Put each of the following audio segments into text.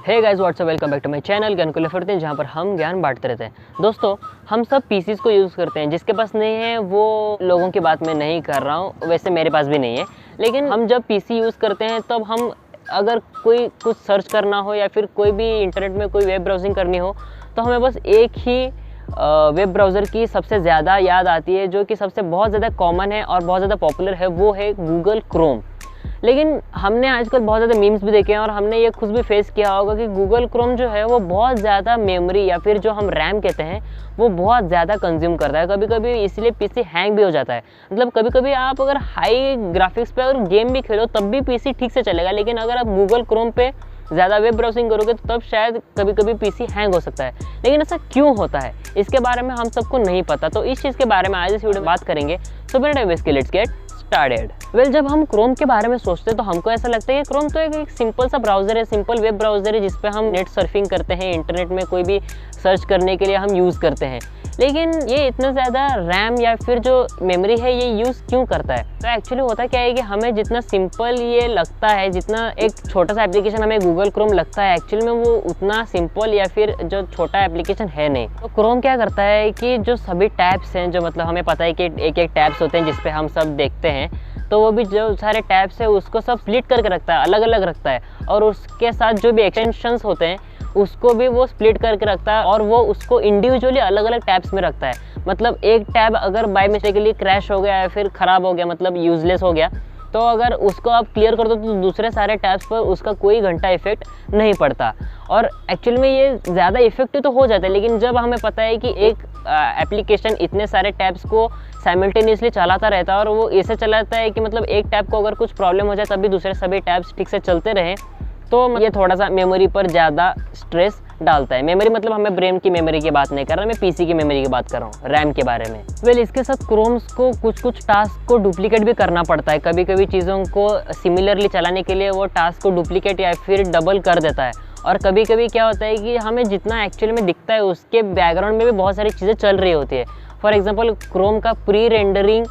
Hey guys what's up, welcome back to my channel ज्ञान को लेफरते हैं, जहाँ पर हम ज्ञान बांटते रहते हैं। दोस्तों, हम सब पीसीज को यूज़ करते हैं। जिसके पास नहीं है वो लोगों की बात मैं नहीं कर रहा हूँ, वैसे मेरे पास भी नहीं है। लेकिन हम जब पीसी यूज़ करते हैं तब हम अगर कोई कुछ सर्च करना हो या फिर कोई भी इंटरनेट में कोई वेब ब्राउजिंग करनी हो तो हमें बस एक ही वेब ब्राउज़र की सबसे ज़्यादा याद आती है, जो कि सबसे बहुत ज़्यादा कॉमन है और बहुत ज़्यादा पॉपुलर है, वो है गूगल क्रोम। लेकिन हमने आजकल बहुत ज़्यादा मीम्स भी देखे हैं और हमने ये खुद भी फेस किया होगा कि गूगल क्रोम जो है वो बहुत ज़्यादा मेमोरी या फिर जो हम रैम कहते हैं वो बहुत ज़्यादा कंज्यूम करता है। कभी कभी इसलिए पीसी हैंग भी हो जाता है। मतलब कभी कभी आप अगर हाई ग्राफिक्स पे अगर गेम भी खेलो तब भी पीसी ठीक से चलेगा, लेकिन अगर आप गूगल क्रोम पे ज़्यादा वेब ब्राउजिंग करोगे तो तब शायद कभी कभी पीसी हैंग हो सकता है। लेकिन ऐसा क्यों होता है इसके बारे में हम सबको नहीं पता, तो इस चीज़ के बारे में आज इस वीडियो में बात करेंगे। सो बिना टाइम वेस्ट के लेट्स गेट स्टार्टेड। वेल, जब हम क्रोम के बारे में सोचते हैं तो हमको ऐसा लगता है कि क्रोम तो एक सिंपल सा ब्राउज़र है, सिंपल वेब ब्राउज़र है जिसपे हम नेट सर्फिंग करते हैं, इंटरनेट में कोई भी सर्च करने के लिए हम यूज़ करते हैं। लेकिन ये इतना ज़्यादा रैम या फिर जो मेमोरी है ये यूज़ क्यों करता है? तो एक्चुअली होता क्या है कि हमें जितना सिंपल ये लगता है, जितना एक छोटा सा एप्लीकेशन हमें गूगल क्रोम लगता है, एक्चुअली में वो उतना सिंपल या फिर जो छोटा एप्लीकेशन है नहीं। तो क्रोम क्या करता है कि जो सभी टैब्स हैं, जो मतलब हमें पता है कि एक एक टैब्स होते हैं जिसपे हम सब देखते हैं, तो वो भी जो सारे टैब्स है उसको सब स्प्लिट करके रखता है, अलग अलग रखता है। और उसके साथ जो भी एक्सटेंशंस होते हैं उसको भी वो स्प्लिट करके रखता है और वो उसको इंडिविजुअली अलग अलग टैब्स में रखता है। मतलब एक टैब अगर बाय मिस्टेकली क्रैश हो गया या फिर ख़राब हो गया, मतलब यूजलेस हो गया, तो अगर उसको आप क्लियर कर दो तो दूसरे सारे टैब्स पर उसका कोई घंटा इफेक्ट नहीं पड़ता। और एक्चुअल में ये ज़्यादा इफेक्टिव तो हो जाता है, लेकिन जब हमें पता है कि एक एप्लीकेशन इतने सारे टैब्स को साइमल्टेनियसली चलाता रहता है और वो ऐसे चलाता है कि मतलब एक टैब को अगर कुछ प्रॉब्लम हो जाए तब भी दूसरे सभी टैब्स ठीक से चलते रहें, तो ये थोड़ा सा मेमोरी पर ज़्यादा स्ट्रेस डालता है। मेमोरी मतलब हमें ब्रेन की मेमोरी की बात नहीं कर रहा, मैं पीसी की मेमोरी की बात कर रहा हूँ, रैम के बारे में। वेल, इसके साथ क्रोम्स को कुछ टास्क को डुप्लीकेट भी करना पड़ता है। कभी कभी चीज़ों को सिमिलरली चलाने के लिए वो टास्क को डुप्लीकेट या फिर डबल कर देता है। और कभी कभी क्या होता है कि हमें जितना एक्चुअली में दिखता है उसके बैकग्राउंड में भी बहुत सारी चीज़ें चल रही होती है। फॉर एग्जांपल, क्रोम का प्री रेंडरिंग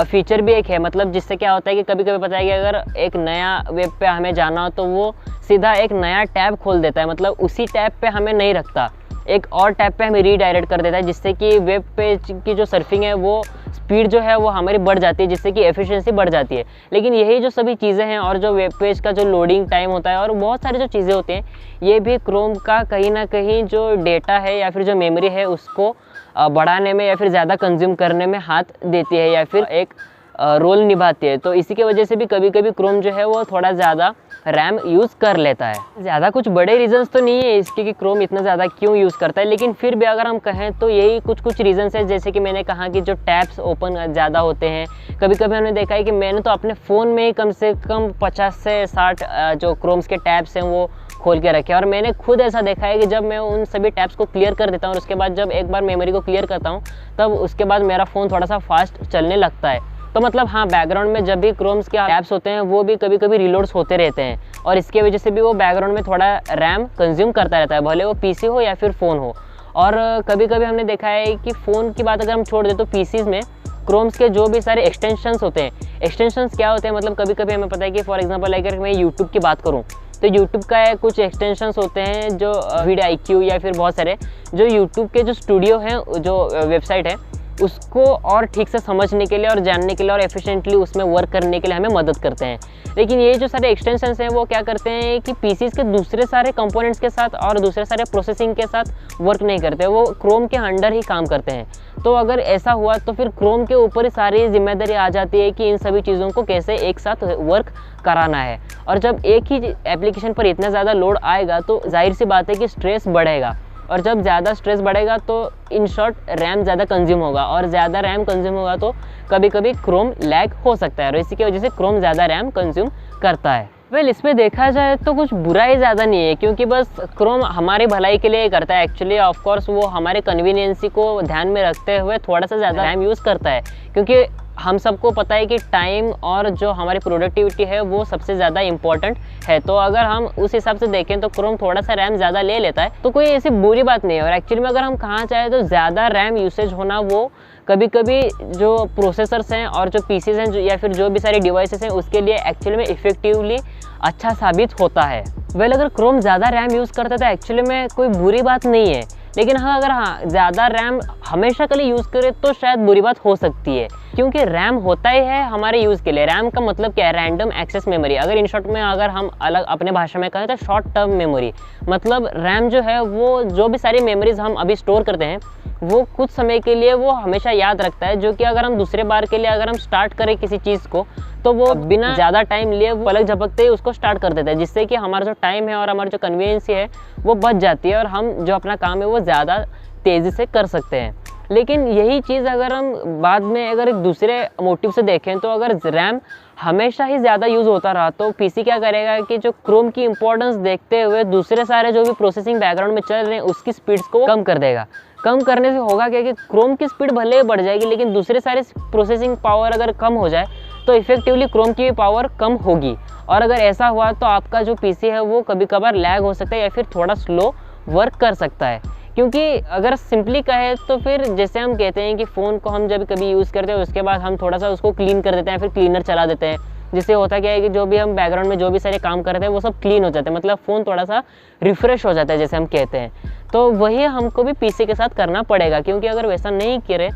फीचर भी एक है, मतलब जिससे क्या होता है कि कभी कभी पता है कि अगर एक नया वेब पे हमें जाना हो तो वो सीधा एक नया टैब खोल देता है, मतलब उसी टैब पे हमें नहीं रखता, एक और टैब पे हमें रीडायरेक्ट कर देता है, जिससे कि वेब पेज की जो सर्फिंग है वो स्पीड जो है वो हमारी बढ़ जाती है, जिससे कि एफिशिएंसी बढ़ जाती है। लेकिन यही जो सभी चीज़ें हैं और जो वेब पेज का जो लोडिंग टाइम होता है और बहुत सारी जो चीज़ें होती हैं, ये भी क्रोम का कहीं ना कहीं जो डेटा है या फिर जो मेमोरी है उसको बढ़ाने में या फिर ज़्यादा कंज्यूम करने में हाथ देती है या फिर एक रोल निभाती है। तो इसी की वजह से भी कभी कभी क्रोम जो है वो थोड़ा ज़्यादा रैम यूज़ कर लेता है। ज़्यादा कुछ बड़े रीजंस तो नहीं है इसके कि क्रोम इतना ज़्यादा क्यों यूज़ करता है, लेकिन फिर भी अगर हम कहें तो यही कुछ रीजंस है। जैसे कि मैंने कहा कि जो टैब्स ओपन ज़्यादा होते हैं, कभी कभी हमने देखा है कि मैंने तो अपने फ़ोन में ही कम से कम 50 से 60 जो क्रोम्स के टैब्स हैं वो खोल के रखे। और मैंने खुद ऐसा देखा है कि जब मैं उन सभी टैब्स को क्लियर कर देता हूँ और उसके बाद जब एक बार मेमोरी को क्लियर करता हूँ तब उसके बाद मेरा फ़ोन थोड़ा सा फास्ट चलने लगता है। तो मतलब हाँ, बैकग्राउंड में जब भी क्रोम्स के टैब्स होते हैं वो भी कभी कभी रिलोड्स होते रहते हैं और इसके वजह से भी वो बैकग्राउंड में थोड़ा रैम कंज्यूम करता रहता है, भले वो पीसी हो या फिर फ़ोन हो। और कभी कभी हमने देखा है कि फ़ोन की बात अगर हम छोड़ दें तो पीसीज़ में क्रोम्स के जो भी सारे एक्सटेंशंस होते हैं, एक्सटेंशंस क्या होते हैं, मतलब कभी कभी हमें पता है कि फॉर एग्जांपल अगर मैं यूट्यूब की बात करूं तो यूट्यूब का कुछ एक्सटेंशंस होते हैं जो VidIQ या फिर बहुत सारे जो यूट्यूब के जो स्टूडियो हैं, जो वेबसाइट है, उसको और ठीक से समझने के लिए और जानने के लिए और एफिशिएंटली उसमें वर्क करने के लिए हमें मदद करते हैं। लेकिन ये जो सारे एक्सटेंशंस हैं वो क्या करते हैं कि पीसीज के दूसरे सारे कंपोनेंट्स के साथ और दूसरे सारे प्रोसेसिंग के साथ वर्क नहीं करते, वो क्रोम के अंडर ही काम करते हैं। तो अगर ऐसा हुआ तो फिर क्रोम के ऊपर ही सारी जिम्मेदारी आ जाती है कि इन सभी चीज़ों को कैसे एक साथ वर्क कराना है। और जब एक ही एप्लीकेशन पर इतना ज़्यादा लोड आएगा तो जाहिर सी बात है कि स्ट्रेस बढ़ेगा, और जब ज़्यादा स्ट्रेस बढ़ेगा तो इन शॉर्ट रैम ज़्यादा कंज्यूम होगा, और ज़्यादा रैम कंज्यूम होगा तो कभी कभी क्रोम लैग हो सकता है और इसी की वजह से क्रोम ज़्यादा रैम कंज्यूम करता है। वेल, इसमें देखा जाए तो कुछ बुरा ही ज़्यादा नहीं है, क्योंकि बस क्रोम हमारी भलाई के लिए करता है। एक्चुअली ऑफकोर्स वो हमारे कन्वीनियंसी को ध्यान में रखते हुए थोड़ा सा ज़्यादा रैम यूज़ करता है, क्योंकि हम सबको पता है कि टाइम और जो हमारी प्रोडक्टिविटी है वो सबसे ज़्यादा इम्पॉर्टेंट है। तो अगर हम उस हिसाब से देखें तो क्रोम थोड़ा सा रैम ज़्यादा ले लेता है, तो कोई ऐसी बुरी बात नहीं है। और एक्चुअली में अगर हम कहाँ चाहें तो ज़्यादा रैम यूसेज होना वो कभी कभी जो प्रोसेसर्स हैं और जो पीसीज हैं या फिर जो भी सारी डिवाइसेस हैं उसके लिए एक्चुअली में इफेक्टिवली अच्छा साबित होता है। वेल अगर क्रोम ज़्यादा रैम यूज़ करता है तो एक्चुअली में कोई बुरी बात नहीं है, लेकिन हाँ अगर ज़्यादा रैम हमेशा के लिए यूज़ करे तो शायद बुरी बात हो सकती है, क्योंकि रैम होता ही है हमारे यूज़ के लिए। रैम का मतलब क्या है? Random access memory. अगर इन शॉर्ट में अगर हम अलग अपने भाषा में कहें तो शॉर्ट टर्म मेमोरी। मतलब रैम जो है वो जो भी सारी मेमोरीज हम अभी स्टोर करते हैं वो कुछ समय के लिए वो हमेशा याद रखता है, जो कि अगर हम दूसरे बार के लिए अगर हम स्टार्ट करें किसी चीज़ को तो वो बिना ज़्यादा टाइम लिए वो पलक झपकते ही उसको स्टार्ट कर देता है, जिससे कि हमारा जो टाइम है और हमारी जो कन्वीनियंस है वो बच जाती है और हम जो अपना काम है वो ज़्यादा तेज़ी से कर सकते हैं। लेकिन यही चीज़ अगर हम बाद में अगर एक दूसरे मोटिव से देखें तो अगर रैम हमेशा ही ज़्यादा यूज़ होता रहा तो पीसी क्या करेगा कि जो क्रोम की इंपॉर्टेंस देखते हुए दूसरे सारे जो भी प्रोसेसिंग बैकग्राउंड में चल रहे हैं उसकी स्पीड्स को कम कर देगा। कम करने से होगा क्या कि क्रोम की स्पीड भले ही बढ़ जाएगी, लेकिन दूसरे सारे प्रोसेसिंग पावर अगर कम हो जाए तो इफेक्टिवली क्रोम की पावर कम होगी। और अगर ऐसा हुआ तो आपका जो पीसी है वो कभी कभार लैग हो सकता है या फिर थोड़ा स्लो वर्क कर सकता है। क्योंकि अगर सिंपली कहे तो फिर जैसे हम कहते हैं कि फ़ोन को हम जब कभी यूज़ करते हैं उसके बाद हम थोड़ा सा उसको क्लीन कर देते हैं, फिर क्लीनर चला देते हैं, जिससे होता क्या है कि जो भी हम बैकग्राउंड में जो भी सारे काम करते हैं वो सब क्लीन हो जाते हैं, मतलब फ़ोन थोड़ा सा रिफ़्रेश हो जाता है जैसे हम कहते हैं। तो वही हमको भी पीसी के साथ करना पड़ेगा, क्योंकि अगर वैसा नहीं करे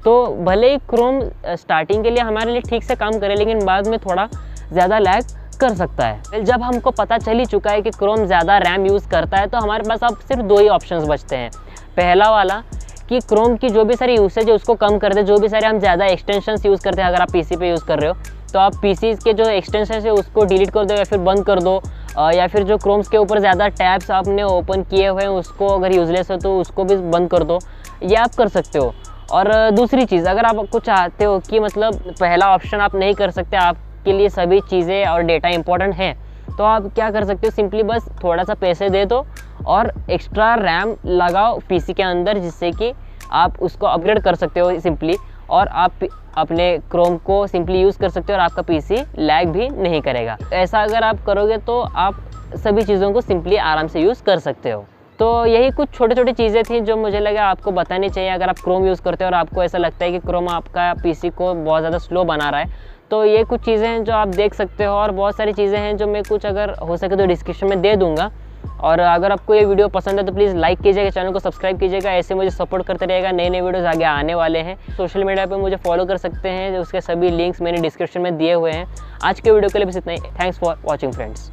तो भले ही क्रोम स्टार्टिंग के लिए हमारे लिए ठीक से काम करे लेकिन बाद में थोड़ा ज़्यादा लैग कर सकता है। जब हमको पता चल ही चुका है कि क्रोम ज़्यादा रैम यूज़ करता है तो हमारे पास अब सिर्फ दो ही ऑप्शंस बचते हैं। पहला वाला कि क्रोम की जो भी सारी यूसेज है उसको कम कर दे, जो भी सारे हम ज़्यादा एक्सटेंशंस यूज़ करते हैं अगर आप पीसी पे यूज़ कर रहे हो तो आप पीसी के जो एक्सटेंशन है उसको डिलीट कर दो या फिर बंद कर दो, या फिर जो क्रोम्स के ऊपर ज़्यादा टैब्स आपने ओपन किए हुए हैं उसको अगर यूज़लेस हो तो उसको भी बंद कर दो, ये आप कर सकते हो। और दूसरी चीज़, अगर आपको चाहते हो कि मतलब पहला ऑप्शन आप नहीं कर सकते, आपके लिए सभी चीज़ें और डेटा इंपॉर्टेंट हैं, तो आप क्या कर सकते हो, सिंपली बस थोड़ा सा पैसे दे दो और एक्स्ट्रा रैम लगाओ पीसी के अंदर, जिससे कि आप उसको अपग्रेड कर सकते हो सिंपली, और आप अपने क्रोम को सिंपली यूज़ कर सकते हो और आपका पीसी लैग भी नहीं करेगा। ऐसा अगर आप करोगे तो आप सभी चीज़ों को सिंपली आराम से यूज़ कर सकते हो। तो यही कुछ छोटी छोटी चीज़ें थी जो मुझे लगा आपको बतानी चाहिए अगर आप क्रोम यूज़ करते हो और आपको ऐसा लगता है कि क्रोम आपका पीसी को बहुत ज़्यादा स्लो बना रहा है। तो ये कुछ चीज़ें हैं जो आप देख सकते हो, और बहुत सारी चीज़ें हैं जो मैं कुछ अगर हो सके तो डिस्क्रिप्शन में दे दूँगा। और अगर आपको ये वीडियो पसंद है तो प्लीज़ लाइक कीजिएगा, चैनल को सब्सक्राइब कीजिएगा, ऐसे मुझे सपोर्ट करते रहेगा। नए नए वीडियोज़ आगे आने वाले हैं। सोशल मीडिया पे मुझे फॉलो कर सकते हैं, उसके सभी लिंक्स मैंने डिस्क्रिप्शन में दिए हुए हैं। आज के वीडियो के लिए बस इतना ही। Thanks for watching friends.